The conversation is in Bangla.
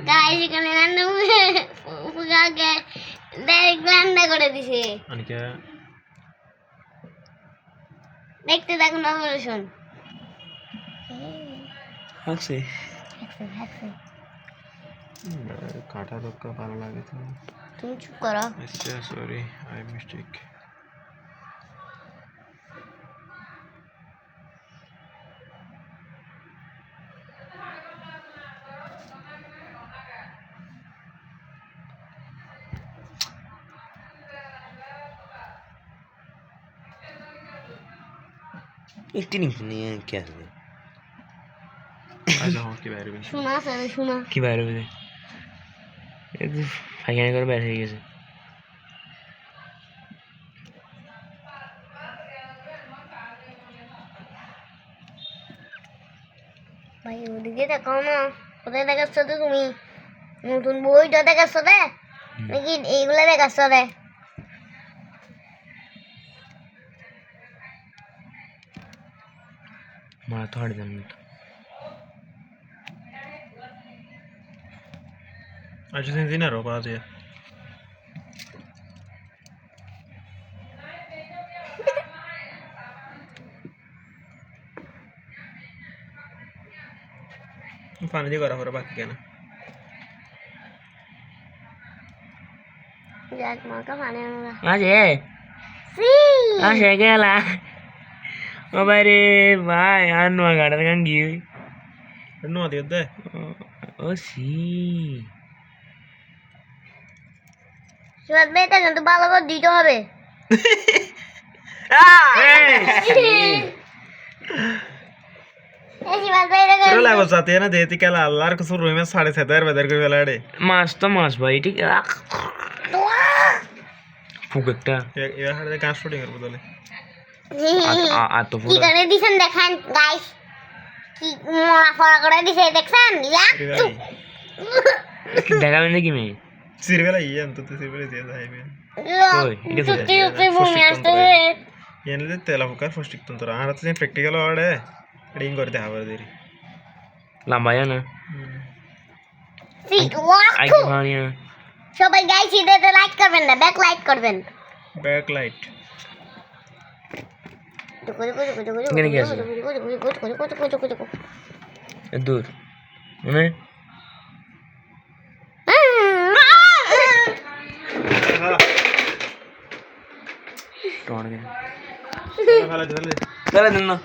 গাইস এখানে রান্না ফুগাকে ডাইরেক্ট রান্না করে দিছে অনিকা দেখতে থাকুন অপারেশন আছে কাটা রক্কা ভালো লাগে তো তুমি চুপ করো আচ্ছা সরি আই মিস্টেক একটি নিয়ে কি আসবে আচ্ছা কি বাইরে শোনা আছে শোনা কি বাইরে হবে ফাইখানা করে বের হয়ে গেছে ভাই ওদিকে দেখাও না কোথায় দেখাচ্ছ তো তুমি নতুন বইটা দেখাচ্ছ রে নাকি এইগুলো দেখাচ্ছ রে মারা তো হাড় জানি তো আচ্ছা দিন আর বাদ দিয়ে পানি দিয়ে করা করে বাকি কেন যাক মাকা পানি আনলা আছে সি আসে গেলা ও বাইরে ভাই আর নোয়া গাড়ার গান গিয়ে নো দিয়ে দে ও সি শিবাদ বেটা কিন্তু ভালো করে দিতে হবে এই শিবাদ বেটা चलो लेवल जाते हैं ना देती क्या अल्लाह को सुर में 7.5 बदर के बेलाड़े মাছ তো মাছ ভাই ঠিক ফুক একটা ये हर कांच शूटिंग कर बोले আর তো কি করে দিছেন দেখেন গাইস কি মোড়া ফড়া করে দিছে দেখছেন দেখাবেন নাকি মেয়ে सिरवेला ये अंत तो सिरवेला दे है मैं ওই এটা তো সত্যি সত্যি বমি আসতেছে ये ने तेला फुकार फर्स्ट टिक तो आ रहा है प्रैक्टिकल वाले रीडिंग करते हैं बार देरी লম্বা না আই ওয়াও ভানিয়া সবাই গাইস ইদেতে লাইক করবেন না ব্যাক লাইক করবেন बैक लाइट এখানে কি আছে? দূর মানে টন हां हां चल চলে দিন না